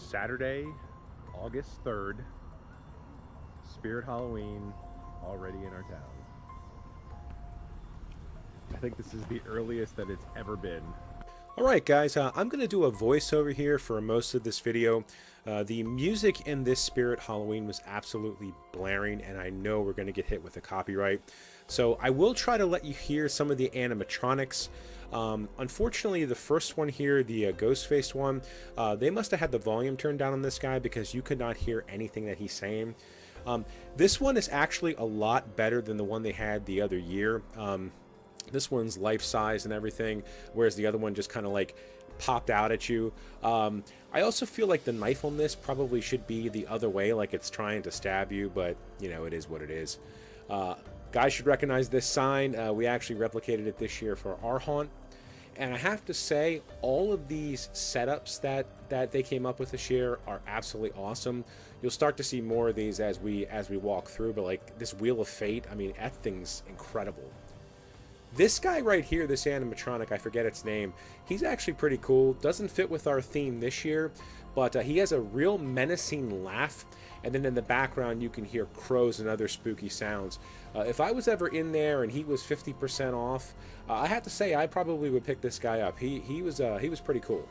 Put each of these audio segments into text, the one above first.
Saturday, August 3rd, Spirit Halloween already in our town. I think this is the earliest that it's ever been. Alright guys, I'm going to do a voiceover here for most of this video. The music in this Spirit Halloween was absolutely blaring, and I know we're going to get hit with a copyright. So I will try to let you hear some of the animatronics. Unfortunately, the first one here, the ghost-faced one, they must have had the volume turned down on this guy because you could not hear anything that he's saying. This one is actually a lot better than the one they had the other year. This one's life size and everything, whereas the other one just kind of like popped out at you. I also feel like the knife on this probably should be the other way, like it's trying to stab you, but you know, it is what it is. Guys should recognize this sign. We actually replicated it this year for our haunt. And I have to say, all of these setups that they came up with this year are absolutely awesome. You'll start to see more of these as we walk through, but like this Wheel of Fate, I mean, that thing's incredible. This guy right here, this animatronic, I forget its name, he's actually pretty cool. Doesn't fit with our theme this year, but he has a real menacing laugh, and then in the background you can hear crows and other spooky sounds. If I was ever in there and he was 50% off, I have to say I probably would pick this guy up. He was pretty cool.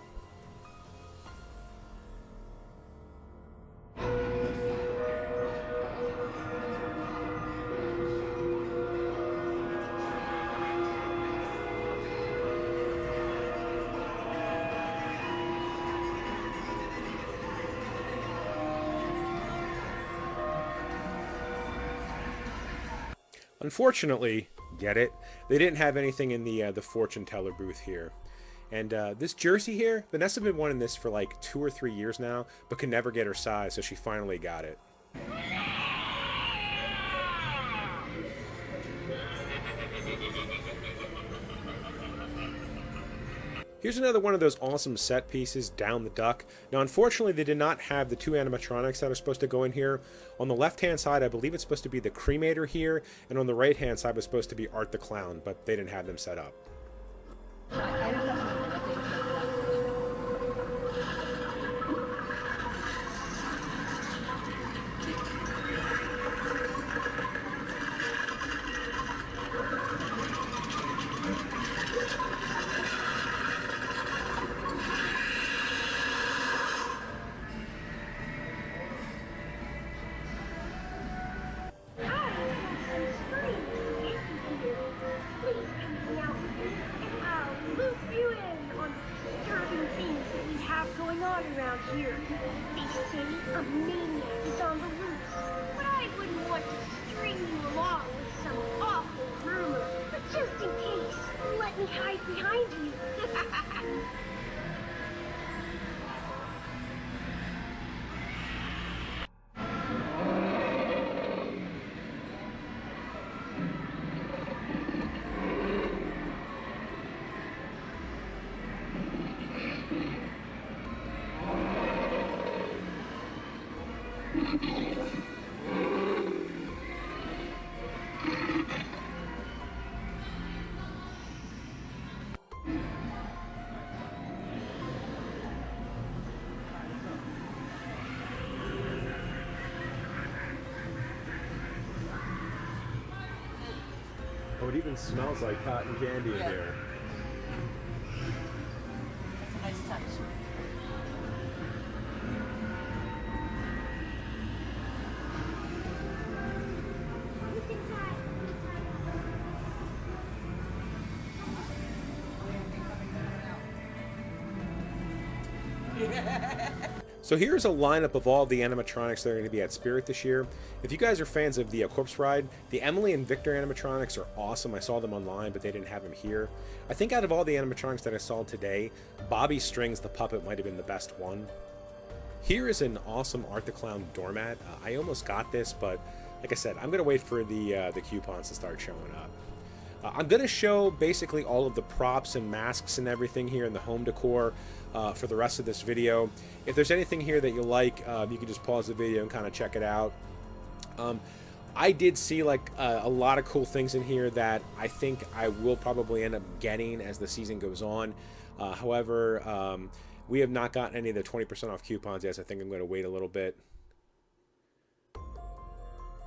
Unfortunately, get it, they didn't have anything in the fortune teller booth here. And this jersey here, Vanessa been wanting this for like 2 or 3 years now, but could never get her size, so she finally got it. Here's another one of those awesome set pieces, Down the Duck. Now, unfortunately, they did not have the 2 animatronics that are supposed to go in here. On the left-hand side, I believe it's supposed to be the Cremator here, and on the right-hand side was supposed to be Art the Clown, but they didn't have them set up. Going on around here. They say a maniac is on the loose, but I wouldn't want to string you along with some awful rumor. But just in case, let me hide behind you. Oh, it even smells like cotton candy in here. That's a nice touch. So here's a lineup of all the animatronics that are going to be at Spirit this year. If you guys are fans of the Corpse Ride, the Emily and Victor animatronics are awesome. I saw them online, but they didn't have them here. I think out of all the animatronics that I saw today, Bobby Strings the puppet might have been the best one. Here is an awesome Art the Clown doormat. I almost got this, but like I said, I'm going to wait for the coupons to start showing up. I'm going to show basically all of the props and masks and everything here in the home decor for the rest of this video. If there's anything here that you like, you can just pause the video and kind of check it out. I did see like a lot of cool things in here that I think I will probably end up getting as the season goes on. However, We have not gotten any of the 20% off coupons yet, so I think I'm going to wait a little bit.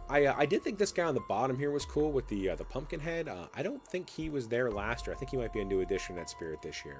I did think this guy on the bottom here was cool with the pumpkin head. I don't think he was there last year. I think he might be a new addition at Spirit this year.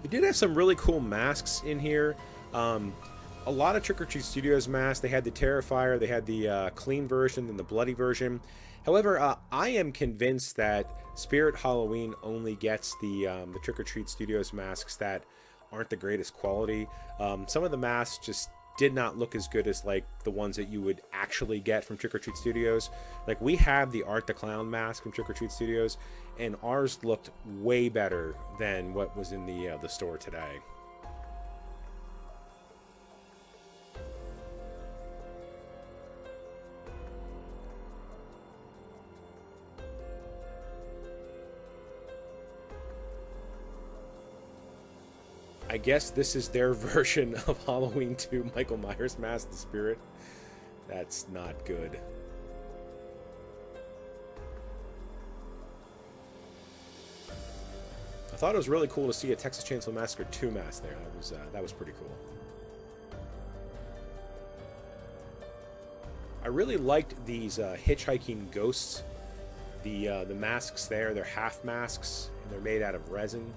They did have some really cool masks in here. A lot of Trick or Treat Studios masks. They had the Terrifier, they had the clean version and the bloody version. However, I am convinced that Spirit Halloween only gets the Trick or Treat Studios masks that aren't the greatest quality. Some of the masks just did not look as good as like the ones that you would actually get from Trick or Treat Studios. Like we have the Art the Clown mask from Trick or Treat Studios, and ours looked way better than what was in the store today. I guess this is their version of Halloween 2 Michael Myers Mask the Spirit. That's not good. I thought it was really cool to see a Texas Chainsaw Massacre 2 mask there. That was pretty cool. I really liked these hitchhiking ghosts. The masks there, they're half masks, and they're made out of resin.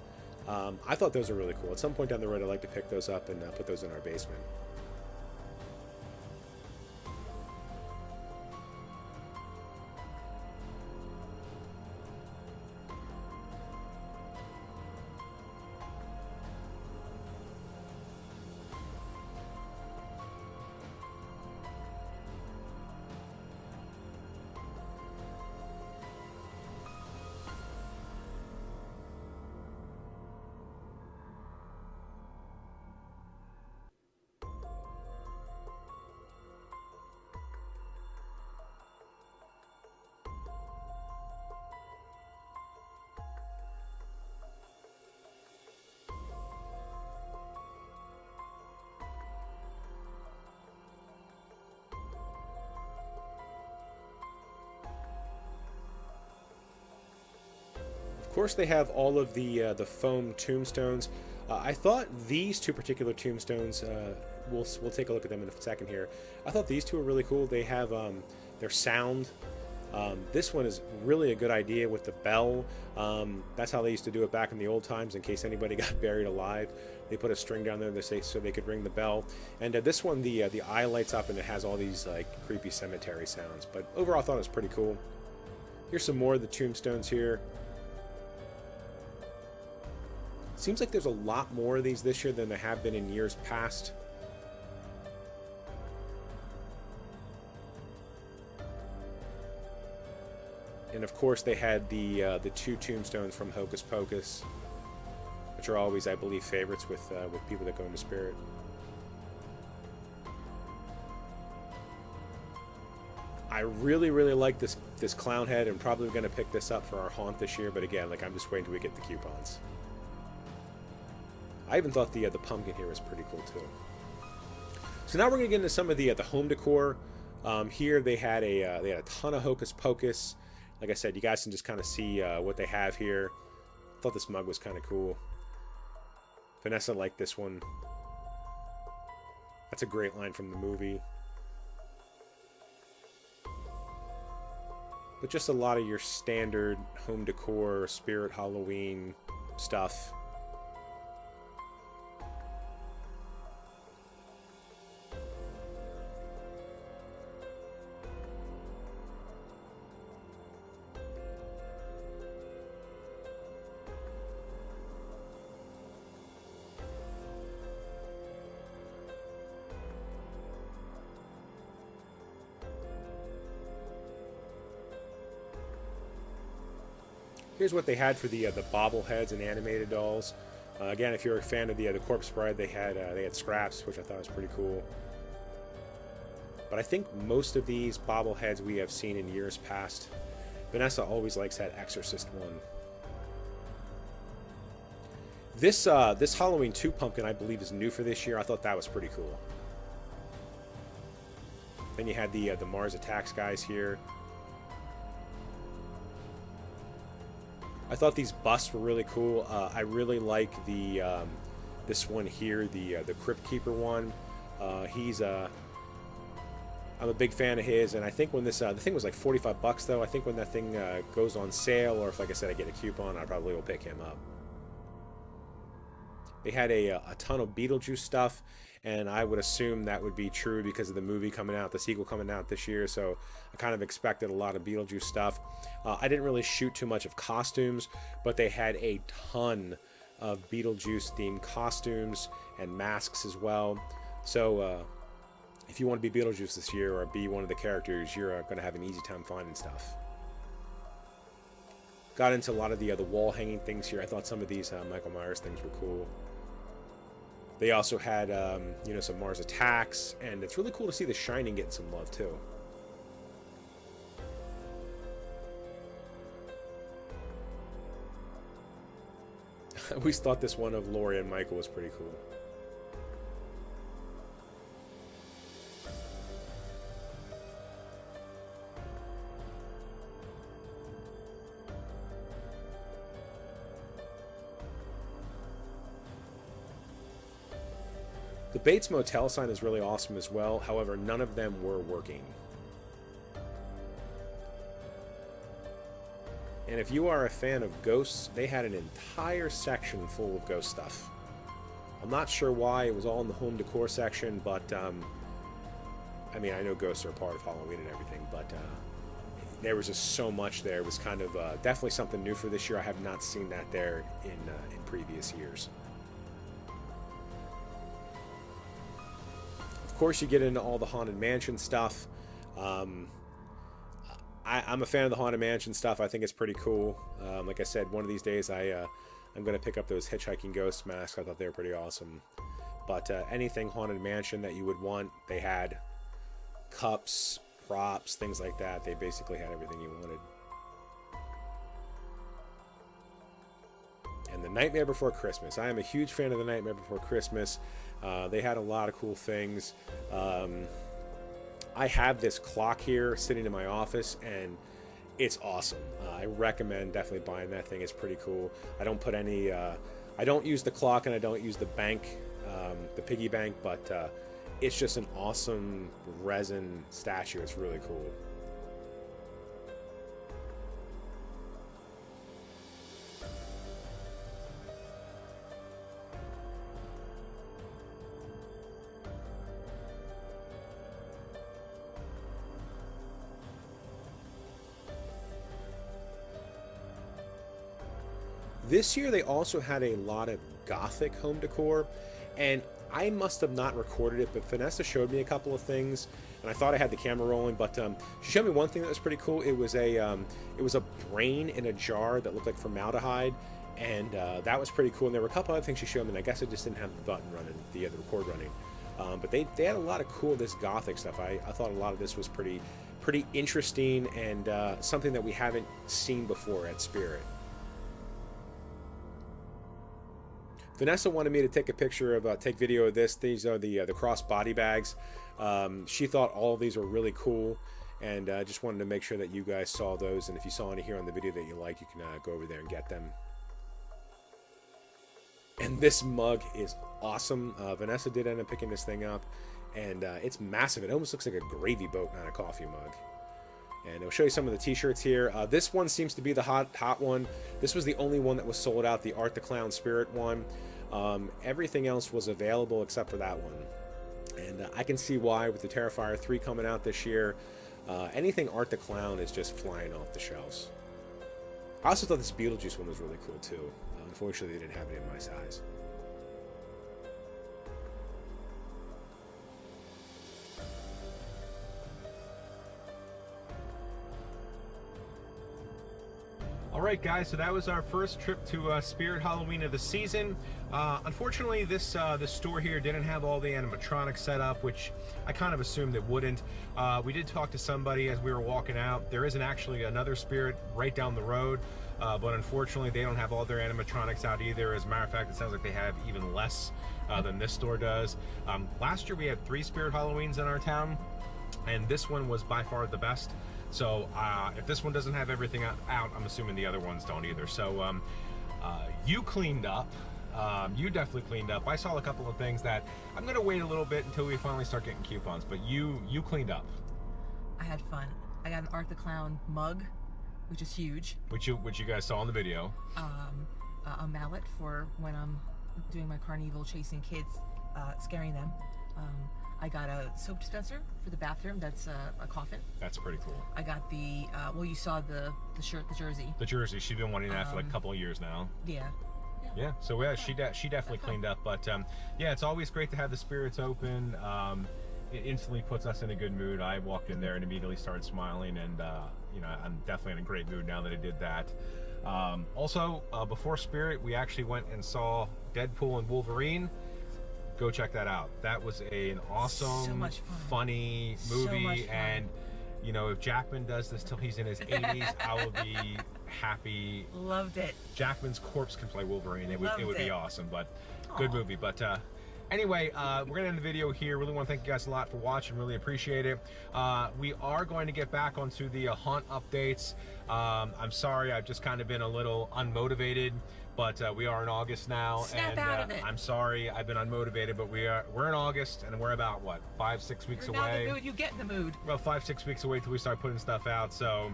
I thought those were really cool. At some point down the road, I'd like to pick those up and put those in our basement. Of course, they have all of the foam tombstones. I thought these two particular tombstones, we'll take a look at them in a second here. I thought these two were really cool. They have their sound. This one is really a good idea with the bell. That's how they used to do it back in the old times. In case anybody got buried alive, they put a string down there so they could ring the bell. And this one, the eye lights up and it has all these like creepy cemetery sounds. But overall, I thought it was pretty cool. Here's some more of the tombstones here. Seems like there's a lot more of these this year than there have been in years past. And of course they had the two tombstones from Hocus Pocus, which are always, I believe, favorites with people that go into Spirit. I really like this clown head, and probably going to pick this up for our haunt this year. But again, like I'm just waiting till we get the coupons. I even thought the pumpkin here was pretty cool too. So now we're gonna get into some of the home decor. Here they had a ton of Hocus Pocus. Like I said, you guys can just kind of see what they have here. Thought this mug was kind of cool. Vanessa liked this one. That's a great line from the movie. But just a lot of your standard home decor, Spirit Halloween stuff. Here's what they had for the bobbleheads and animated dolls. Again, if you're a fan of the Corpse Bride, they had scraps, which I thought was pretty cool. But I think most of these bobbleheads we have seen in years past. Vanessa always likes that Exorcist one. This Halloween 2 pumpkin, I believe, is new for this year. I thought that was pretty cool. Then you had the Mars Attacks guys here. I thought these busts were really cool. I really like the this one here, the Crypt Keeper one. I'm a big fan of his, and I think when this the thing was like $45 though. I think when that thing goes on sale, or if, like I said, I get a coupon, I probably will pick him up. They had a ton of Beetlejuice stuff, and I would assume that would be true because of the movie coming out, the sequel coming out this year, so I kind of expected a lot of Beetlejuice stuff. I didn't really shoot too much of costumes, but they had a ton of Beetlejuice themed costumes and masks as well. So if you want to be Beetlejuice this year or be one of the characters, you're going to have an easy time finding stuff. Got into a lot of the wall hanging things here. I thought some of these Michael Myers things were cool. They also had, you know, some Mars Attacks, and it's really cool to see The Shining getting some love too. I always thought this one of Laurie and Michael was pretty cool. The Bates Motel sign is really awesome as well. However, none of them were working. And if you are a fan of ghosts, they had an entire section full of ghost stuff. I'm not sure why it was all in the home decor section, but I mean, I know ghosts are a part of Halloween and everything, but there was just so much there. It was kind of definitely something new for this year. I have not seen that there in previous years. Of course, you get into all the Haunted Mansion stuff. I'm a fan of the Haunted Mansion stuff. I think it's pretty cool. Like I said, one of these days I'm going to pick up those Hitchhiking Ghost masks. I thought they were pretty awesome. But anything Haunted Mansion that you would want, they had. Cups, props, things like that. They basically had everything you wanted. And The Nightmare Before Christmas. I am a huge fan of The Nightmare Before Christmas. They had a lot of cool things. I have this clock here sitting in my office, and it's awesome. I recommend definitely buying that thing. It's pretty cool. I don't put any, I don't use the clock, and I don't use the bank, the piggy bank, but it's just an awesome resin statue. It's really cool. This year they also had a lot of Gothic home decor, and I must have not recorded it, but Vanessa showed me a couple of things, and I thought I had the camera rolling, but she showed me one thing that was pretty cool. It was a brain in a jar that looked like formaldehyde, and that was pretty cool. And there were a couple other things she showed me, and I guess I just didn't have the button running, the record running. But they had a lot of cool this Gothic stuff. I thought a lot of this was pretty interesting and something that we haven't seen before at Spirit. Vanessa wanted me to take a picture of, take video of this. These are the cross body bags. She thought all of these were really cool, and just wanted to make sure that you guys saw those. And if you saw any here on the video that you like, you can go over there and get them. And this mug is awesome. Vanessa did end up picking this thing up, and it's massive. It almost looks like a gravy boat, not a coffee mug. And I'll show you some of the t-shirts here. This one seems to be the hot one. This was the only one that was sold out, the Art the Clown Spirit one. Everything else was available except for that one. And I can see why, with the Terrifier 3 coming out this year. Anything Art the Clown is just flying off the shelves. I also thought this Beetlejuice one was really cool too. Unfortunately, they didn't have it in my size. Alright guys, so that was our first trip to Spirit Halloween of the season. Unfortunately, this store here didn't have all the animatronics set up, which I kind of assumed it wouldn't. We did talk to somebody as we were walking out. There isn't actually another Spirit right down the road, but unfortunately they don't have all their animatronics out either. As a matter of fact, it sounds like they have even less than this store does. Last year we had 3 Spirit Halloweens in our town, and this one was by far the best. So if this one doesn't have everything out, I'm assuming the other ones don't either. So you cleaned up. You definitely cleaned up. I saw a couple of things that I'm gonna wait a little bit until we finally start getting coupons, but you cleaned up. I had fun. I got an Art the Clown mug, which is huge. Which you guys saw in the video. A mallet for when I'm doing my carnival chasing kids, scaring them. I got a soap dispenser for the bathroom. That's a coffin. That's pretty cool. I got the well, you saw the shirt, the jersey. The jersey. She's been wanting that for like a couple of years now. Yeah. Yeah. So yeah, she definitely cleaned up. But yeah, it's always great to have the spirits open. It instantly puts us in a good mood. I walked in there and immediately started smiling, and you know, I'm definitely in a great mood now that I did that. Also, before Spirit, we actually went and saw Deadpool and Wolverine. Go check that out. That was an awesome, so much fun. Funny movie, So much fun. and you know, if Jackman does this till he's in his 80s, I will be happy. Loved it. Jackman's corpse can play Wolverine. It would be it. awesome, but good movie. But anyway, we're gonna end the video here. Really want to thank you guys a lot for watching. Really appreciate it. We are going to get back onto the haunt updates. I'm sorry, I've just kind of been a little unmotivated, but we are in August now. Snap and out of it. I'm sorry, I've been unmotivated, but we're in August, and we're about what, 5-6 weeks You're away. not in the mood. You get in the mood. About 5-6 weeks away till we start putting stuff out, so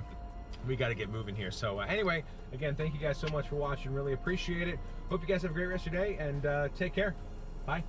we got to get moving here. So anyway, again, thank you guys so much for watching. Really appreciate it. Hope you guys have a great rest of your day, and take care. Bye.